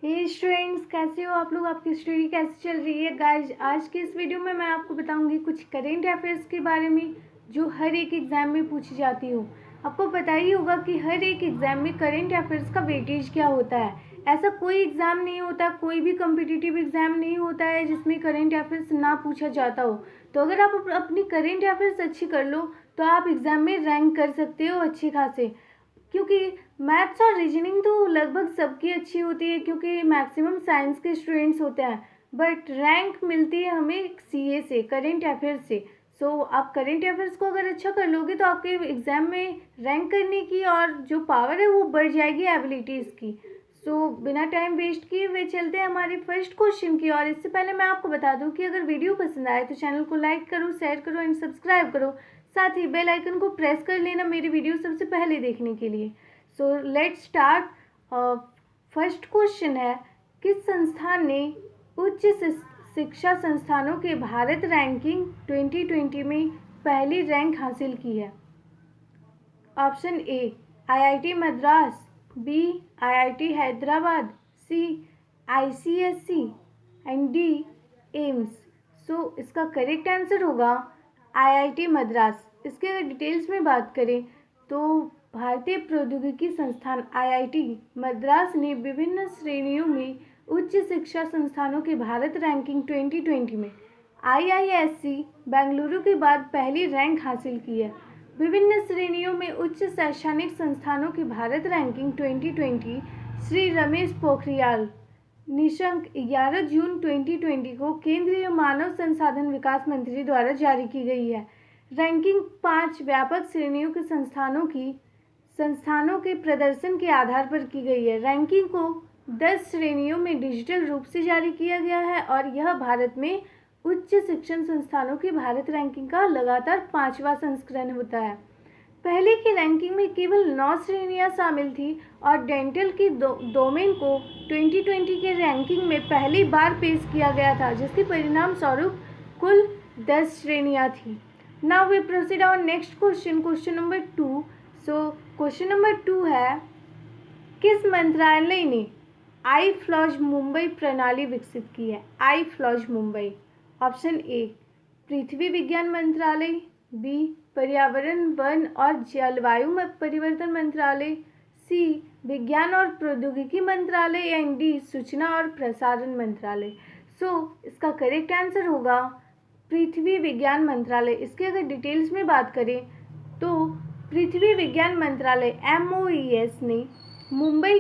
हे students, कैसे हो आप लोग। आपकी स्टडी कैसे चल रही है गाइज। आज के इस वीडियो में मैं आपको बताऊंगी कुछ करेंट अफेयर्स के बारे में जो हर एक एग्ज़ाम में पूछी जाती हो। आपको पता ही होगा कि हर एक एग्ज़ाम में करेंट अफेयर्स का वेटेज क्या होता है। ऐसा कोई एग्ज़ाम नहीं होता, कोई भी कम्पिटिटिव एग्ज़ाम नहीं होता है जिसमें करेंट अफेयर्स ना पूछा जाता हो। तो अगर आप अपनी करेंट अफेयर्स अच्छी कर लो तो आप एग्ज़ाम में रैंक कर सकते हो अच्छे खासे। क्योंकि मैथ्स और रीजनिंग तो लगभग सबकी अच्छी होती है क्योंकि मैक्सिमम साइंस के स्टूडेंट्स होते हैं, बट रैंक मिलती है हमें सीए से, करेंट अफेयर्स से। सो आप करेंट अफेयर्स को अगर अच्छा कर लोगे तो आपके एग्ज़ाम में रैंक करने की और जो पावर है वो बढ़ जाएगी एबिलिटीज़ की। सो बिना टाइम वेस्ट किए हुए चलते हैं हमारे फर्स्ट क्वेश्चन की। और इससे पहले मैं आपको बता दूं कि अगर वीडियो पसंद आए तो चैनल को लाइक करो, शेयर करो एंड सब्सक्राइब करो। साथ ही बेल आइकन को प्रेस कर लेना मेरी वीडियो सबसे पहले देखने के लिए। So let's start. First question है, किस संस्थान ने उच्च शिक्षा संस्थानों के भारत रैंकिंग 2020 में पहली रैंक हासिल की है। Option A IIT Madras, B IIT Hyderabad, C ICSC and D AIIMS. So इसका करेक्ट आंसर होगा आईआईटी मद्रास। इसके अगर डिटेल्स में बात करें तो भारतीय प्रौद्योगिकी संस्थान आईआईटी मद्रास ने विभिन्न श्रेणियों में उच्च शिक्षा संस्थानों के भारत रैंकिंग 2020 में आईआईएससी बेंगलुरु के बाद पहली रैंक हासिल की है। विभिन्न श्रेणियों में उच्च शैक्षणिक संस्थानों की भारत रैंकिंग 2020 श्री रमेश पोखरियाल निशंक 11 जून 2020 को केंद्रीय मानव संसाधन विकास मंत्री द्वारा जारी की गई है। रैंकिंग 5 व्यापक श्रेणियों के संस्थानों के प्रदर्शन के आधार पर की गई है। रैंकिंग को 10 श्रेणियों में डिजिटल रूप से जारी किया गया है और यह भारत में उच्च शिक्षण संस्थानों की भारत रैंकिंग का लगातार 5वां संस्करण होता है। पहले की रैंकिंग में केवल 9 श्रेणियां शामिल थी और डेंटल की डोमेन को 2020 के रैंकिंग में पहली बार पेश किया गया था, जिसके परिणाम स्वरूप कुल 10 श्रेणियां थी। Now we proceed on next question, question number 2। So question number 2 है, किस मंत्रालय ने आई फ्लॉज मुंबई प्रणाली विकसित की है। आई फ्लॉज मुंबई। ऑप्शन ए पृथ्वी विज्ञान मंत्रालय, बी पर्यावरण वन और जलवायु परिवर्तन मंत्रालय, सी विज्ञान और प्रौद्योगिकी मंत्रालय एंड डी सूचना और प्रसारण मंत्रालय। सो इसका करेक्ट आंसर होगा पृथ्वी विज्ञान मंत्रालय। इसके अगर डिटेल्स में बात करें तो पृथ्वी विज्ञान मंत्रालय MOES ने मुंबई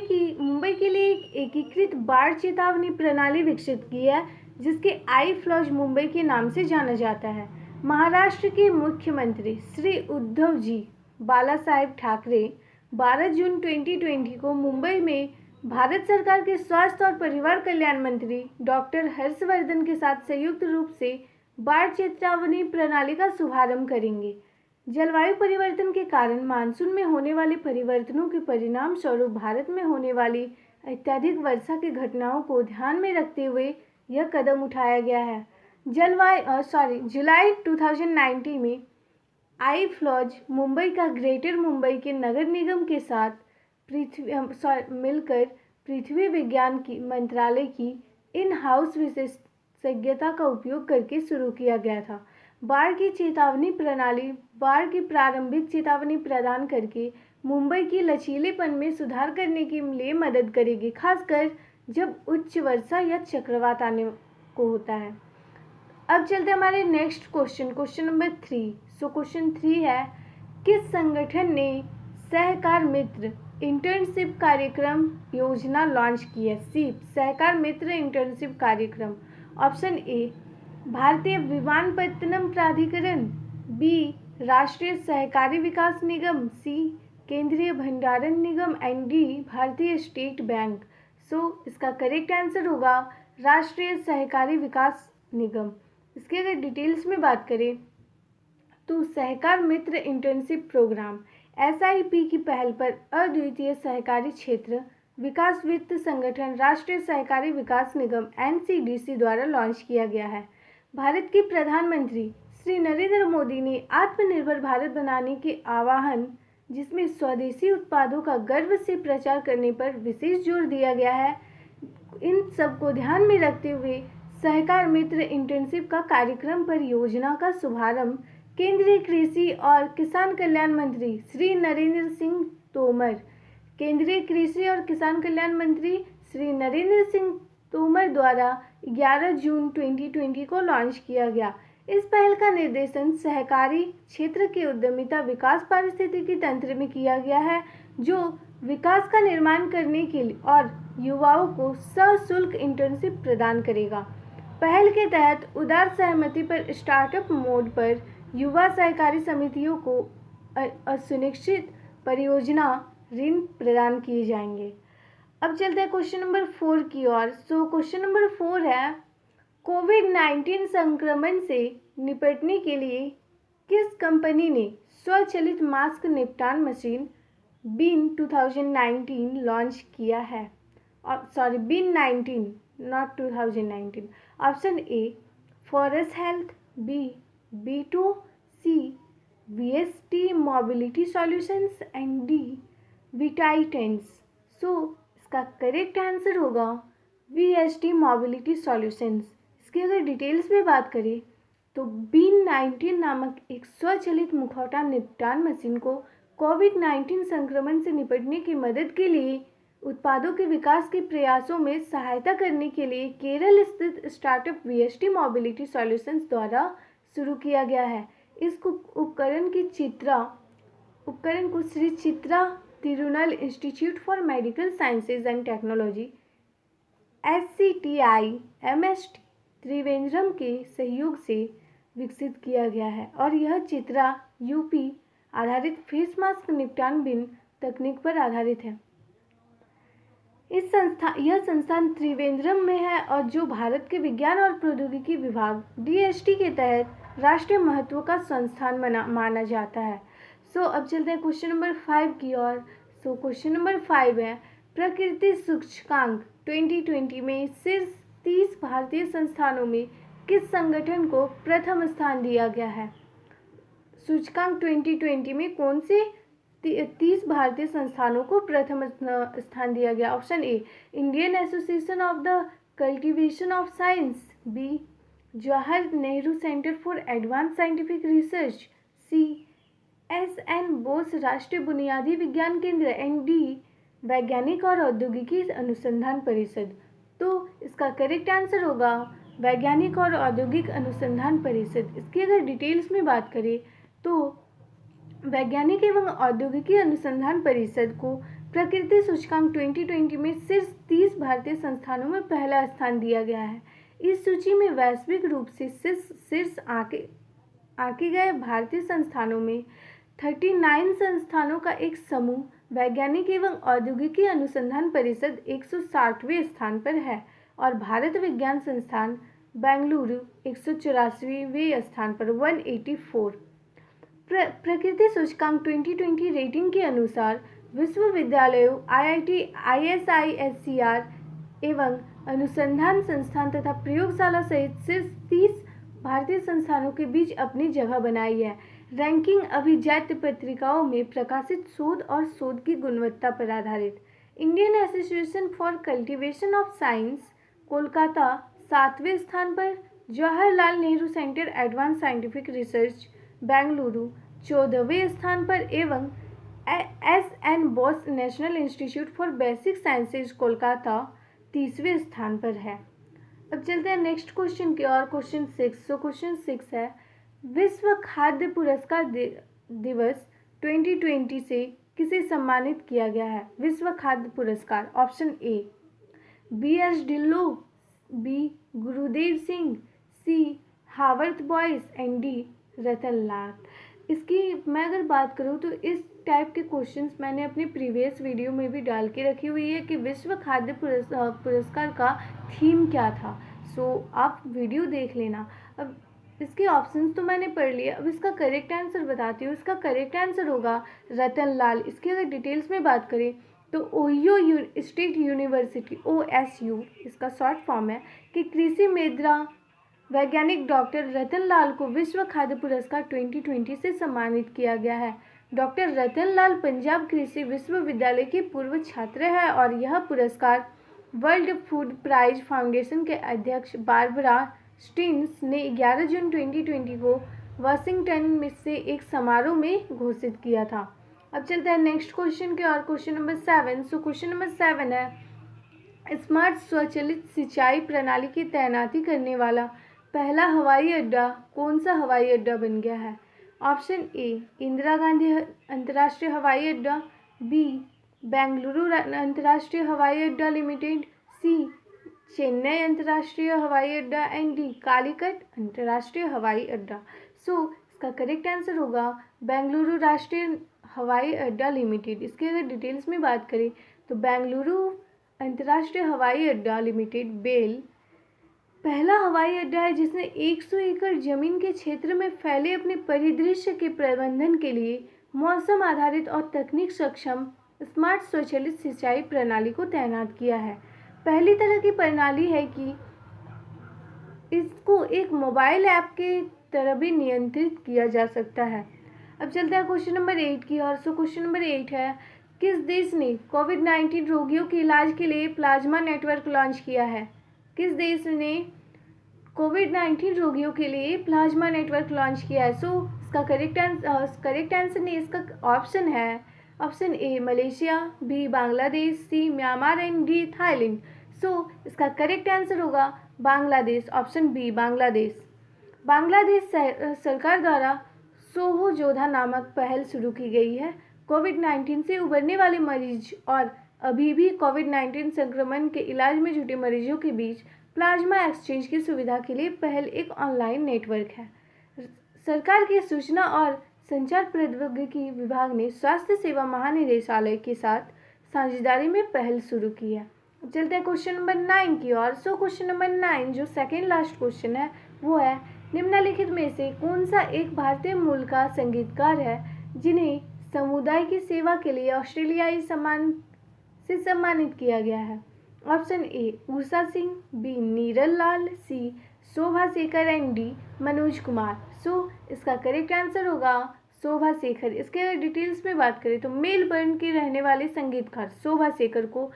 के लिए एक एकीकृत बाढ़ चेतावनी प्रणाली विकसित की है, जिसके आई फ्लॉज मुंबई के नाम से जाना जाता है। महाराष्ट्र के मुख्यमंत्री श्री उद्धव जी बाला साहेब ठाकरे 12 जून 2020 को मुंबई में भारत सरकार के स्वास्थ्य और परिवार कल्याण मंत्री डॉक्टर हर्षवर्धन के साथ संयुक्त रूप से बाढ़ चेतावनी प्रणाली का शुभारंभ करेंगे। जलवायु परिवर्तन के कारण मानसून में होने वाले परिवर्तनों के परिणाम स्वरूप भारत में होने वाली अत्यधिक वर्षा की घटनाओं को ध्यान में रखते हुए यह कदम उठाया गया है। जुलाई 2019 में आई फ्लॉज मुंबई का ग्रेटर मुंबई के नगर निगम के साथ मिलकर पृथ्वी विज्ञान की मंत्रालय की इन हाउस विशेषज्ञता का उपयोग करके शुरू किया गया था। बाढ़ की चेतावनी प्रणाली बाढ़ की प्रारंभिक चेतावनी प्रदान करके मुंबई की लचीलेपन में सुधार करने के लिए मदद करेगी, खासकर जब उच्च वर्षा या चक्रवात आने को होता है। अब चलते हमारे next question, question number 3। So question 3 है, किस संगठन ने सहकार मित्र इंटर्नशिप कार्यक्रम योजना लॉन्च की है। सीप सहकार मित्र इंटर्नशिप कार्यक्रम। ऑप्शन ए भारतीय विमानपत्तनम प्राधिकरण, बी राष्ट्रीय सहकारी विकास निगम, सी केंद्रीय भंडारण निगम एंड डी भारतीय स्टेट बैंक। सो इसका करेक्ट आंसर होगा राष्ट्रीय सहकारी विकास निगम। इसके अगर डिटेल्स में बात करें तो सहकार मित्र इंटर्नशिप प्रोग्राम SIP की पहल पर अद्वितीय सहकारी क्षेत्र विकास वित्त संगठन राष्ट्रीय सहकारी विकास निगम NCDC द्वारा लॉन्च किया गया है। भारत के प्रधानमंत्री श्री नरेंद्र मोदी ने आत्मनिर्भर भारत बनाने के आह्वान, जिसमें स्वदेशी उत्पादों का गर्व से प्रचार करने पर विशेष जोर दिया गया है, इन सब को ध्यान में रखते हुए सहकार मित्र इंटर्नशिप का कार्यक्रम परियोजना का शुभारंभ केंद्रीय कृषि और किसान कल्याण मंत्री श्री नरेंद्र सिंह तोमर केंद्रीय कृषि और किसान कल्याण मंत्री श्री नरेंद्र सिंह तोमर द्वारा 11 जून 2020 को लॉन्च किया गया। इस पहल का निर्देशन सहकारी क्षेत्र के उद्यमिता विकास पारिस्थितिकी तंत्र में किया गया है, जो विकास का निर्माण करने के लिए और युवाओं को सशुल्क इंटर्नशिप प्रदान करेगा। पहल के तहत उदार सहमति पर स्टार्टअप मोड पर युवा सहकारी समितियों को असुनिश्चित परियोजना ऋण प्रदान किए जाएंगे। अब चलते हैं क्वेश्चन नंबर 4 की ओर। क्वेश्चन नंबर 4 है, कोविड-19 संक्रमण से निपटने के लिए किस कंपनी ने स्वचालित मास्क निपटान मशीन बीन 2019 लॉन्च किया है? Been 19 not 2019। Option A forest health, B B2C VST mobility solutions and D विटाइटेंस। इसका करेक्ट आंसर होगा VST मोबिलिटी सॉल्यूशंस। इसकी अगर डिटेल्स में बात करें तो बीन 19 नामक एक स्वचालित मुखौटा निपटान मशीन को कोविड-19 संक्रमण से निपटने की मदद के लिए उत्पादों के विकास के प्रयासों में सहायता करने के लिए केरल स्थित स्टार्टअप VST मोबिलिटी सॉल्यूशंस द्वारा शुरू किया गया है। इस उपकरण को Shri Chitra Tirunal institute for medical sciences and technology SCTI MST Trivandrum के सहयोग से विकसित किया गया है और यह चित्रा UP आधारित फेस मास्क निपटान बिन तकनीक पर आधारित है। यह संस्थान त्रिवेंद्रम में है और जो भारत के विज्ञान और प्रौद्योगिकी विभाग DST के तहत राष्ट्रीय महत्व का संस्थान माना जाता है। अब चलते हैं क्वेश्चन नंबर 5 की ओर। क्वेश्चन नंबर 5 है, प्रकृति सूचकांक 2020 में शीर्ष 30 भारतीय संस्थानों में किस संगठन को प्रथम स्थान दिया गया है? सूचकांक 2020 में कौन से 30 भारतीय संस्थानों को प्रथम स्थान दिया गया? Option A Indian association of the cultivation of science, B Jawahar Nehru centre for advance scientific research, C SN Bose राष्ट्रीय बुनियादी विज्ञान केंद्र एंड डी वैज्ञानिक और औद्योगिकी अनुसंधान परिषद। इसका करेक्ट आंसर होगा वैज्ञानिक और औद्योगिक अनुसंधान परिषद। इसकी अगर डिटेल्स में बात करें तो वैज्ञानिक एवं औद्योगिकी अनुसंधान परिषद को प्रकृति सूचकांक 2020 में शीर्ष 30 भारतीय संस्थानों में पहला स्थान दिया गया है। इस सूची में वैश्विक रूप से शीर्ष आंके गए भारतीय संस्थानों में 39 संस्थानों का एक समूह वैज्ञानिक एवं औद्योगिकी अनुसंधान परिषद 160वें स्थान पर है और भारत विज्ञान संस्थान बेंगलुरु 184वें स्थान पर 184। प्रकृति सूचकांक 2020 रेटिंग के अनुसार विश्वविद्यालयों, IIT, ISI, SCR एवं अनुसंधान संस्थान तथा प्रयोगशाला सहित शीर्ष 30 भारतीय संस्थानों के बीच अपनी जगह बनाई है। रैंकिंग अभिजात्य पत्रिकाओं में प्रकाशित शोध और शोध की गुणवत्ता पर आधारित। Indian association for cultivation of science Kolkata 7वें स्थान पर, Jawaharlal Nehru centre advance scientific research Bengaluru 14वें स्थान पर एवं SN Bose national institute for basic sciences Kolkata 30वें स्थान पर है। अब चलते हैं नेक्स्ट क्वेश्चन की और। क्वेश्चन 6। क्वेश्चन 6 है, विश्व खाद्य पुरस्कार दिवस 2020 से किसे सम्मानित किया गया है? विश्व खाद्य पुरस्कार। Option A BS Dhillon, B Gurudev Singh, C Howarth Bouis and D Ratan Lal. इसकी मैं अगर बात करूँ तो इस टाइप के क्वेश्चंस मैंने अपने प्रीवियस वीडियो में भी डाल के रखी हुई है कि विश्व खाद्य पुरस्कार का थीम क्या था। आप वीडियो देख लेना। अब इसके ऑप्शंस तो मैंने पढ़ लिए, अब इसका करेक्ट आंसर बताती हूँ। इसका करेक्ट आंसर होगा रतन लाल। इसकी अगर डिटेल्स में बात करें तो ओहियो स्टेट यूनिवर्सिटी OSU इसका शॉर्ट फॉर्म है कि कृषि मेधा वैज्ञानिक डॉक्टर रतन लाल को विश्व खाद्य पुरस्कार 2020 से सम्मानित किया गया है। डॉक्टर रतन लाल पंजाब कृषि विश्वविद्यालय के पूर्व छात्र है और यह पुरस्कार वर्ल्ड फूड प्राइज फाउंडेशन के अध्यक्ष बारबरा स्टीन्स ने 11 जून 2020 को वाशिंगटन में से एक समारोह में घोषित किया था। अब चलते हैं नेक्स्ट क्वेश्चन के और क्वेश्चन नंबर 7। सो क्वेश्चन नंबर 7 है स्मार्ट स्वचालित सिंचाई प्रणाली की तैनाती करने वाला पहला हवाई अड्डा कौन सा हवाई अड्डा बन गया है? ऑप्शन ए इंदिरा गांधी अंतर्राष्ट्रीय हवाई अड्डा, बी बेंगलुरु अंतर्राष्ट्रीय हवाई अड्डा लिमिटेड, सी चेन्नई अंतर्राष्ट्रीय हवाई अड्डा एंड डी कालीकट अंतर्राष्ट्रीय हवाई अड्डा। सो इसका करेक्ट आंसर होगा बेंगलुरु राष्ट्रीय हवाई अड्डा लिमिटेड। इसके अगर डिटेल्स में बात करें तो बेंगलुरु अंतर्राष्ट्रीय हवाई अड्डा लिमिटेड बेल पहला हवाई अड्डा है जिसने 100 एकड़ जमीन के क्षेत्र में फैले अपने परिदृश्य के प्रबंधन के लिए मौसम आधारित और तकनीक सक्षम स्मार्ट स्वचालित सिंचाई प्रणाली को तैनात किया है। पहली तरह की प्रणाली है कि इसको एक मोबाइल ऐप के तरह भी नियंत्रित किया जा सकता है। अब चलते हैं क्वेश्चन नंबर 8 की और। सो क्वेश्चन नंबर 8 है किस देश ने कोविड-19 रोगियों के इलाज के लिए प्लाज्मा नेटवर्क लॉन्च किया है? किस देश ने कोविड-19 रोगियों के लिए प्लाज्मा नेटवर्क लॉन्च किया है? सो इसका करेक्ट आंसर नहीं, इसका ऑप्शन है option A Malaysia, B Bangladesh, C Myanmar and D Thailand. So इसका करेक्ट आंसर होगा बांग्लादेश, ऑप्शन बी बांग्लादेश। बांग्लादेश सरकार द्वारा सोहो जोधा नामक पहल शुरू की गई है। कोविड-19 से उबरने वाले मरीज और अभी भी कोविड-19 संक्रमण के इलाज में जुटे मरीजों के बीच प्लाज्मा एक्सचेंज की सुविधा के लिए पहल एक ऑनलाइन नेटवर्क है। सरकार के सूचना और संचार प्रौद्योगिकी विभाग ने स्वास्थ्य सेवा महानिदेशालय के साथ साझेदारी में पहल शुरू की है। चलते हैं क्वेश्चन नंबर 9 की ओर। सो क्वेश्चन नंबर 9 जो सेकेंड लास्ट क्वेश्चन है वो है निम्नलिखित में से कौन सा एक भारतीय मूल का संगीतकार है जिन्हें समुदाय की सेवा के लिए ऑस्ट्रेलियाई सम्मान से सम्मानित किया गया है? Option A Usha Singh, B Niral Lal, C Shobha Shekhar and D Manoj Kumar. So इसका करेक्ट आंसर होगा शोभा शेखर। इसके अगर डिटेल्स में बात करें तो मेलबर्न के रहने वाले संगीतकार शोभा शेखर को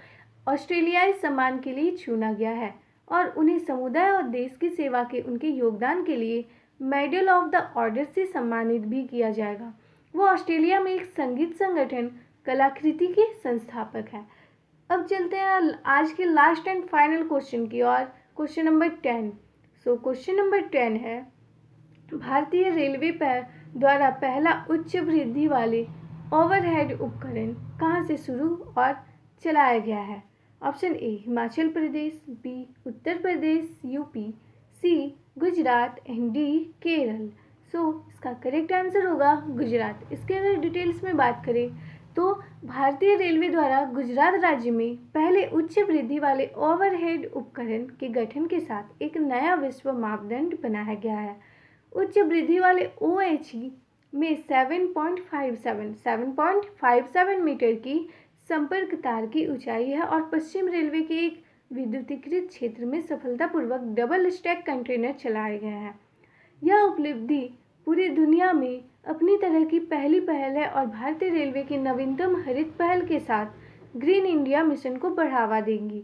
ऑस्ट्रेलियाई सम्मान के लिए चुना गया है और उन्हें समुदाय और देश की सेवा के उनके योगदान के लिए मेडल ऑफ द ऑर्डर से सम्मानित भी किया जाएगा। वो ऑस्ट्रेलिया में एक संगीत संगठन कलाकृति के संस्थापक है। अब चलते हैं आज के लास्ट एंड फाइनल क्वेश्चन की ओर, question number 10। So question number 10 है भारतीय रेलवे द्वारा पहला उच्च वृद्धि वाले ओवरहेड उपकरण कहाँ से शुरू और चलाया गया है? Option A Himachal Pradesh, B Uttar Pradesh UP, C Gujarat and D Kerala. So इसका करेक्ट आंसर होगा गुजरात। इसके अगर डिटेल्स में बात करें तो भारतीय रेलवे द्वारा गुजरात राज्य में पहले उच्च वृद्धि वाले ओवरहेड उपकरण के गठन के साथ एक नया विश्व मापदंड बनाया गया है। उच्च वृद्धि वाले OHE में 7.57 मीटर की संपर्क तार की ऊंचाई है और पश्चिम रेलवे के एक विद्युतीकृत क्षेत्र में सफलतापूर्वक डबल स्टैक कंटेनर चलाए गए हैं। यह उपलब्धि पूरी दुनिया में अपनी तरह की पहली पहल है और भारतीय रेलवे की नवीनतम हरित पहल के साथ ग्रीन इंडिया मिशन को बढ़ावा देंगी।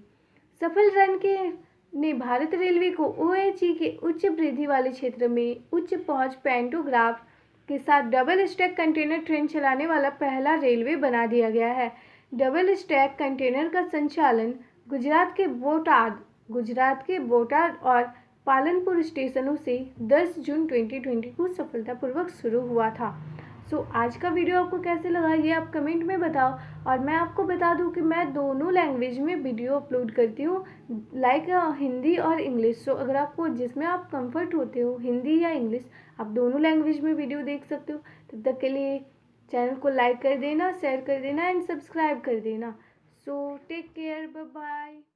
सफल रन के ने भारत रेलवे को OHE के उच्च वृद्धि वाले क्षेत्र में उच्च पहुंच पैंटोग्राफ के साथ डबल स्टैक कंटेनर ट्रेन चलाने वाला पहला रेलवे बना दिया गया है। डबल स्टैक कंटेनर का संचालन गुजरात के बोटाद और पालनपुर स्टेशनों से 10 जून 2020 को सफलतापूर्वक शुरू हुआ था। सो आज का वीडियो आपको कैसे लगा ये आप कमेंट में बताओ। और मैं आपको बता दूं कि मैं दोनों लैंग्वेज में वीडियो अपलोड करती हूँ, लाइक हिंदी और इंग्लिश। सो अगर आपको जिसमें आप कंफर्ट होते हो हिंदी या इंग्लिश, आप दोनों लैंग्वेज में वीडियो देख सकते हो। तब तक के लिए चैनल को लाइक कर देना, शेयर कर देना एंड सब्सक्राइब कर देना। So take care, bye bye.